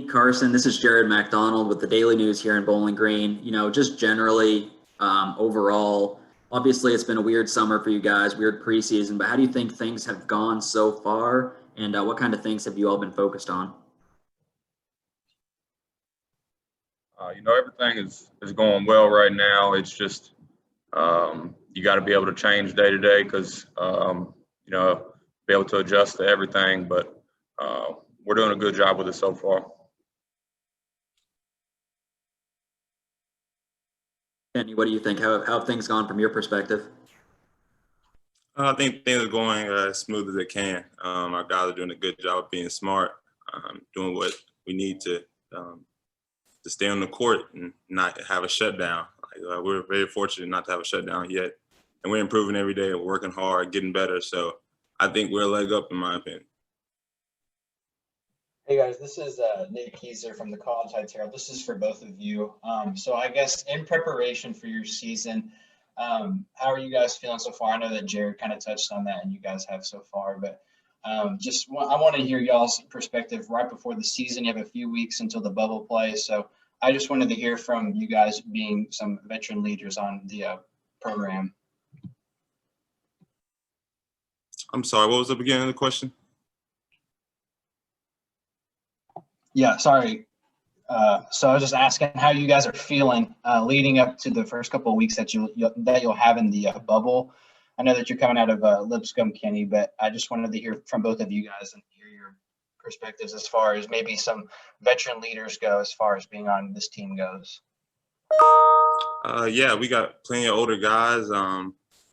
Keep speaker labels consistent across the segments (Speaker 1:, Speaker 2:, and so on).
Speaker 1: Carson, this is Jared MacDonald with the Daily News here in Bowling Green. Just generally, overall, obviously it's been a weird summer for you guys, weird preseason, but how do you think things have gone so far, and what kind of things have you all been focused on?
Speaker 2: Everything is going well right now. It's just you got to be able to change day to day because be able to adjust to everything. But we're doing a good job with it so far.
Speaker 1: Kenny, what do you think? How have things gone from your perspective?
Speaker 3: I think things are going as smooth as they can. Our guys are doing a good job of being smart, doing what we need to stay on the court and not have a shutdown. We're very fortunate not to have a shutdown yet, and we're improving every day. We're working hard, getting better. So I think we're a leg up, in my opinion.
Speaker 4: Hey guys, this is Nick Keyser from the College Heights Herald. This is for both of you. So I guess in preparation for your season, how are you guys feeling so far? I know that Jared kind of touched on that and you guys have so far, but I want to hear y'all's perspective right before the season. You have a few weeks until the bubble play. So I just wanted to hear from you guys being some veteran leaders on the program.
Speaker 3: I'm sorry, what was the beginning of the question?
Speaker 4: Yeah, sorry. So I was just asking how you guys are feeling leading up to the first couple of weeks that you'll have in the bubble. I know that you're coming out of Lipscomb, Kenny, but I just wanted to hear from both of you guys and hear your perspectives as far as maybe some veteran leaders go as far as being on this team goes.
Speaker 3: Yeah, we got plenty of older guys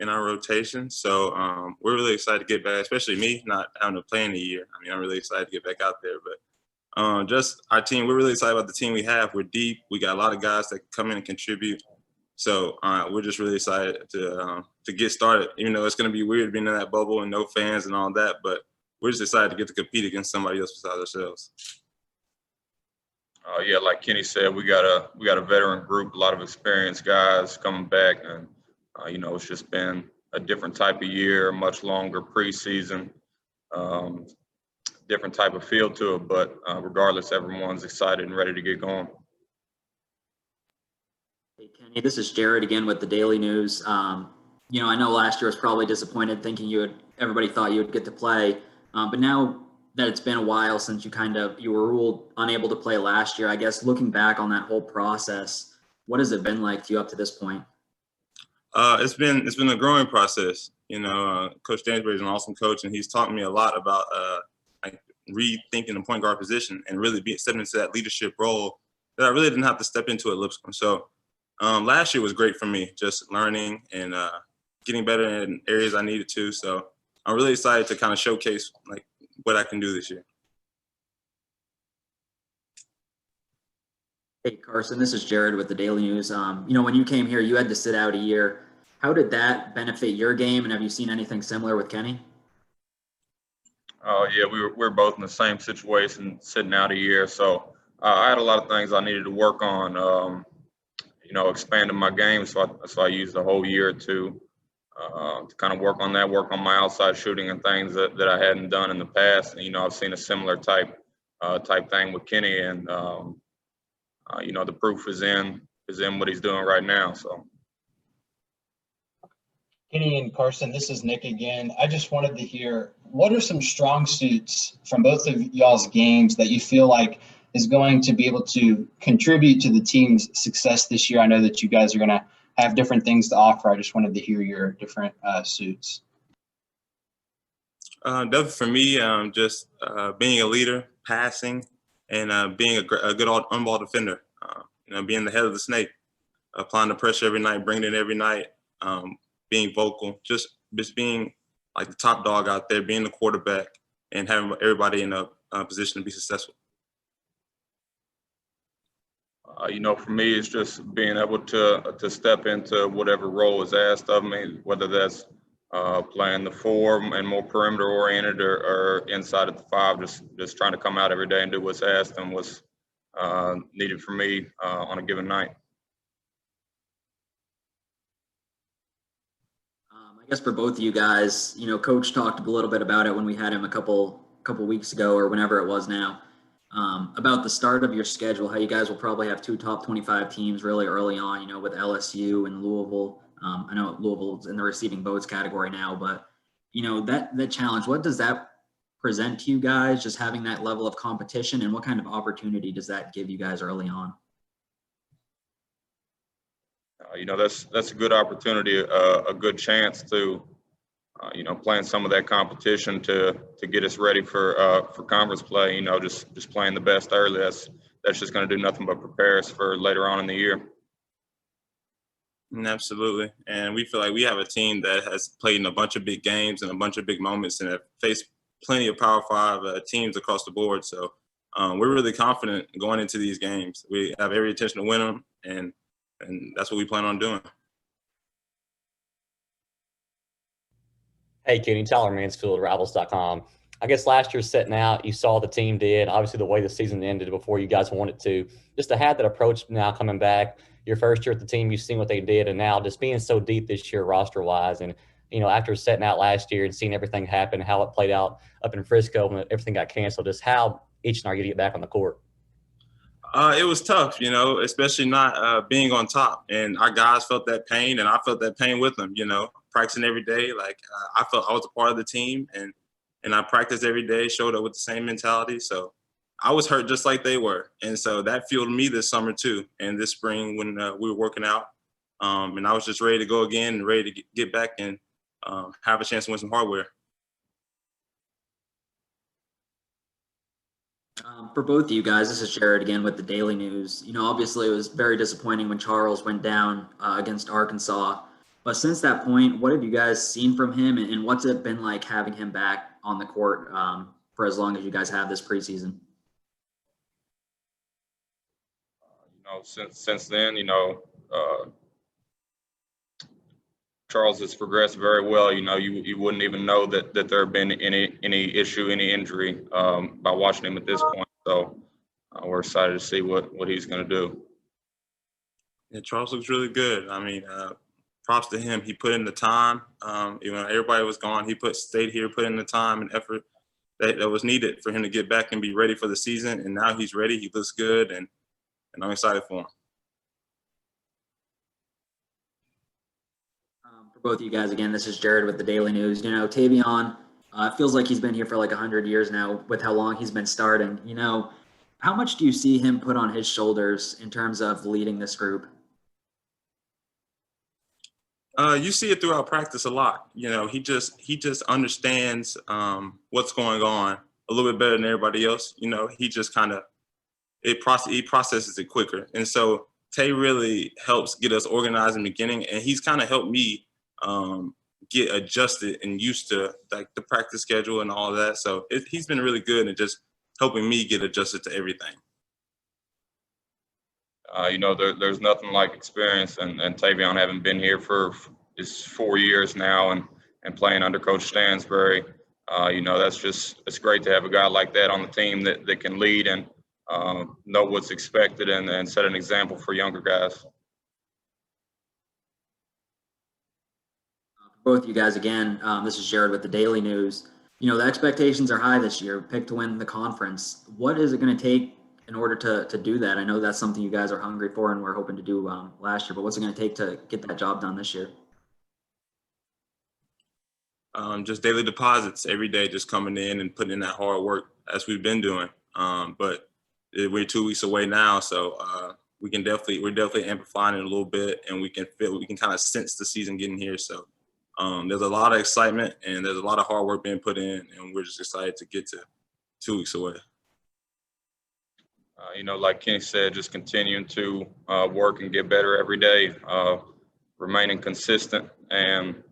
Speaker 3: in our rotation, so we're really excited to get back, especially me not having to play in a year. I mean, I'm really excited to get back out there, but just our team, we're really excited about the team we have. We're deep. We got a lot of guys that come in and contribute. So we're just really excited to get started. Even though it's going to be weird being in that bubble and no fans and all that, but we're just excited to get to compete against somebody else besides ourselves.
Speaker 2: Yeah, like Kenny said, we got a veteran group, a lot of experienced guys coming back, and it's just been a different type of year, much longer preseason, different type of feel to it. But regardless, everyone's excited and ready to get going.
Speaker 1: Hey, Kenny, this is Jared again with the Daily News. I know last year was probably disappointed thinking everybody thought you would get to play. But now that it's been a while since you were ruled unable to play last year, I guess looking back on that whole process, what has it been like to you up to this point?
Speaker 3: It's been a growing process. Coach Stansbury is an awesome coach, and he's taught me a lot about rethinking the point guard position and really stepping into that leadership role that I really didn't have to step into at Lipscomb. So last year was great for me, just learning and getting better in areas I needed to. So I'm really excited to kind of showcase what I can do this year.
Speaker 1: Hey, Carson, this is Jared with the Daily News. When you came here, you had to sit out a year. How did that benefit your game, and have you seen anything similar with Kenny?
Speaker 2: Yeah, we're both in the same situation, sitting out a year. So I had a lot of things I needed to work on, expanding my game. So I used a whole year to kind of work on that, work on my outside shooting and things that I hadn't done in the past. And, I've seen a similar type thing with Kenny, and the proof is in what he's doing right now. So.
Speaker 4: Kenny and Carson, this is Nick again. I just wanted to hear, what are some strong suits from both of y'all's games that you feel like is going to be able to contribute to the team's success this year? I know that you guys are going to have different things to offer. I just wanted to hear your different suits.
Speaker 3: Definitely for me, just being a leader, passing, and being a good on-ball defender. Being the head of the snake, applying the pressure every night, bringing it every night, being vocal, just being like the top dog out there, being the quarterback, and having everybody in a position to be successful.
Speaker 2: For me, it's just being able to step into whatever role is asked of me, whether that's playing the 4 and more perimeter oriented or inside at the 5, just trying to come out every day and do what's asked and what's needed for me on a given night.
Speaker 1: I guess for both of you guys, Coach talked a little bit about it when we had him a couple weeks ago or whenever it was now. about the start of your schedule, how you guys will probably have two top 25 teams really early on, you know, with LSU and Louisville. I know Louisville's in the receiving votes category now, but, you know, that challenge, what does that present to you guys, just having that level of competition, and what kind of opportunity does that give you guys early on?
Speaker 2: You know, that's a good opportunity, a good chance to, you know, playing some of that competition to get us ready for conference play. You know, just playing the best early. That's just going to do nothing but prepare us for later on in the year.
Speaker 3: Absolutely. And we feel like we have a team that has played in a bunch of big games and a bunch of big moments and have faced plenty of Power 5 teams across the board. So we're really confident going into these games. We have every intention to win them, and that's what we plan on doing.
Speaker 5: Hey, Kenny, Tyler Mansfield, Rivals.com. I guess last year setting out, you saw the team did, obviously the way the season ended before you guys wanted to. Just to have that approach now coming back, your first year at the team, you've seen what they did, and now just being so deep this year roster-wise, and, you know, after setting out last year and seeing everything happen, how it played out up in Frisco when everything got canceled, just how each and are you to get back on the court?
Speaker 3: It was tough, you know, especially not being on top. And our guys felt that pain, and I felt that pain with them, you know, practicing every day. Like I felt I was a part of the team, and I practiced every day, showed up with the same mentality. So I was hurt just like they were. And so that fueled me this summer too. And this spring when we were working out, and I was just ready to go again and ready to get back and have a chance to win some hardware.
Speaker 1: For both of you guys, this is Jared again with the Daily News. You know, obviously it was very disappointing when Charles went down against Arkansas. But since that point, what have you guys seen from him, and what's it been like having him back on the court for as long as you guys have this preseason?
Speaker 2: You know, since then, you know, Charles has progressed very well. You know, you wouldn't even know that there had been any issue, any injury by watching him at this point. So we're excited to see what he's going to do.
Speaker 3: Yeah, Charles looks really good. I mean, props to him. He put in the time. Even though everybody was gone, he stayed here, put in the time and effort that was needed for him to get back and be ready for the season. And now he's ready. He looks good, and I'm excited for him.
Speaker 1: For both of you guys, again, this is Jared with the Daily News. You know, Tavion, it feels like he's been here for like 100 years now with how long he's been starting. You know, how much do you see him put on his shoulders in terms of leading this group?
Speaker 3: You see it throughout practice a lot. You know, he just understands what's going on a little bit better than everybody else. You know, he just kind of he processes it quicker, and so Tay really helps get us organized in the beginning, and he's kind of helped me get adjusted and used to like the practice schedule and all of that. So he's been really good at just helping me get adjusted to everything.
Speaker 2: You know, there's nothing like experience, and Tavion having been here for 4 years now and playing under Coach Stansbury. You know, it's great to have a guy like that on the team that can lead and know what's expected and set an example for younger guys.
Speaker 1: Both of you guys again, this is Jared with the Daily News. You know, the expectations are high this year, picked to win the conference. What is it going to take in order to do that? I know that's something you guys are hungry for and we're hoping to do last year, but what's it going to take to get that job done this year?
Speaker 3: Just daily deposits every day, just coming in and putting in that hard work as we've been doing. But we're 2 weeks away now, so we're definitely amplifying it a little bit, and we can kind of sense the season getting here. So there's a lot of excitement and there's a lot of hard work being put in, and we're just excited to get to 2 weeks away.
Speaker 2: You know, like Kenny said, just continuing to work and get better every day, remaining consistent, and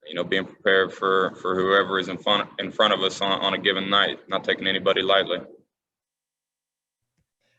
Speaker 2: you know, being prepared for whoever is in front of us on a given night, not taking anybody lightly.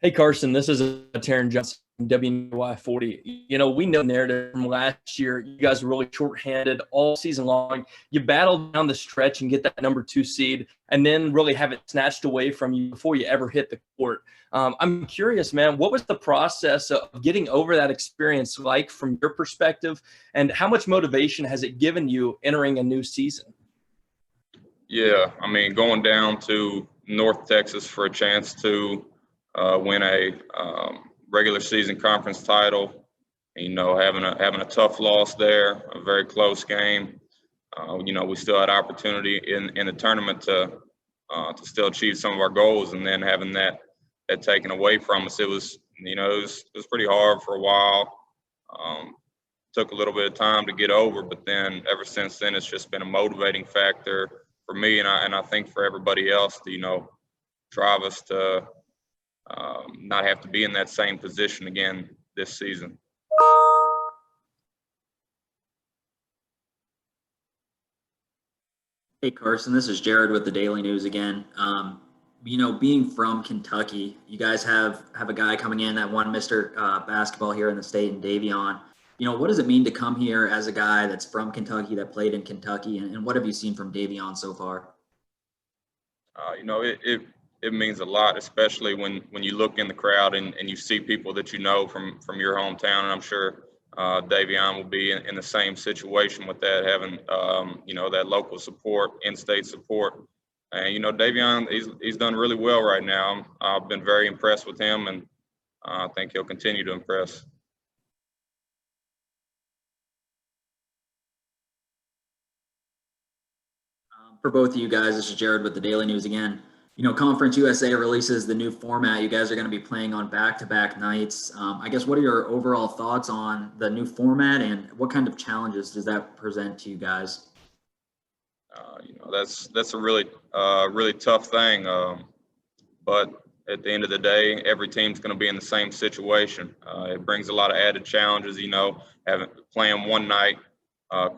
Speaker 6: Hey, Carson, this is Taryn Johnson, WY40. You know, we know the narrative from last year. You guys were really shorthanded all season long. You battled down the stretch and get that number 2 seed, and then really have it snatched away from you before you ever hit the court. I'm curious, man, what was the process of getting over that experience like from your perspective, and how much motivation has it given you entering a new season?
Speaker 2: Yeah, I mean, going down to North Texas for a chance to win a regular season conference title. You know, having a tough loss there, a very close game. You know, we still had opportunity in the tournament to still achieve some of our goals, and then having that taken away from us, it was pretty hard for a while. Took a little bit of time to get over, but then ever since then, it's just been a motivating factor for me, and I think for everybody else to drive us to not have to be in that same position again this season.
Speaker 1: Hey Carson, this is Jared with the Daily News again. Being from Kentucky, you guys have a guy coming in that won Mr. Basketball here in the state, in Davion. What does it mean to come here as a guy that's from Kentucky, that played in Kentucky, and what have you seen from Davion so far?
Speaker 2: It means a lot, especially when you look in the crowd and you see people that you know from your hometown. And I'm sure Davion will be in the same situation with that, having that local support, in-state support. And Davion, he's done really well right now. I've been very impressed with him, and I think he'll continue to impress.
Speaker 1: For both of you guys, this is Jared with the Daily News again. Conference USA releases the new format. You guys are going to be playing on back-to-back nights. I guess, what are your overall thoughts on the new format, and what kind of challenges does that present to you guys?
Speaker 2: That's a really tough thing. But at the end of the day, every team's going to be in the same situation. It brings a lot of added challenges. Playing one night,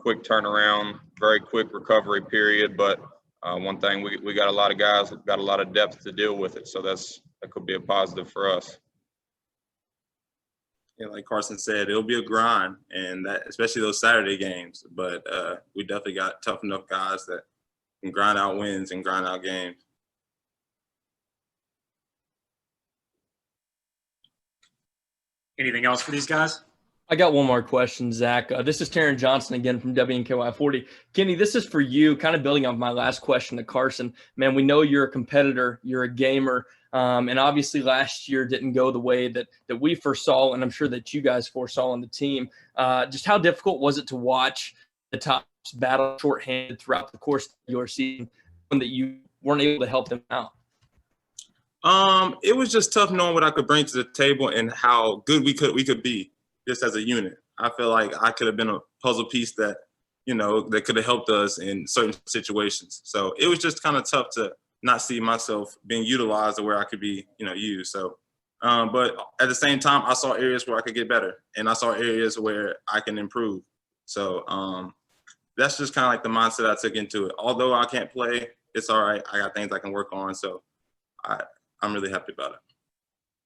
Speaker 2: quick turnaround, very quick recovery period. But one thing, we got a lot of guys who've got a lot of depth to deal with it. So that could be a positive for us.
Speaker 3: Yeah, like Carson said, it'll be a grind, and that especially those Saturday games. But we definitely got tough enough guys that can grind out wins and grind out games.
Speaker 7: Anything else for these guys?
Speaker 6: I got one more question, Zach. This is Taron Johnson again from WKU 40. Kenny, this is for you, kind of building on my last question to Carson. Man, we know you're a competitor, you're a gamer, and obviously last year didn't go the way that we foresaw, and I'm sure that you guys foresaw on the team. Just how difficult was it to watch the Tops battle shorthanded throughout the course of your season, when that you weren't able to help them out?
Speaker 3: It was just tough knowing what I could bring to the table and how good we could be just as a unit. I feel like I could have been a puzzle piece that could have helped us in certain situations. So it was just kind of tough to not see myself being utilized or where I could be, used. So, but at the same time, I saw areas where I could get better, and I saw areas where I can improve. So that's just kind of like the mindset I took into it. Although I can't play, it's all right. I got things I can work on. So I'm really happy about it.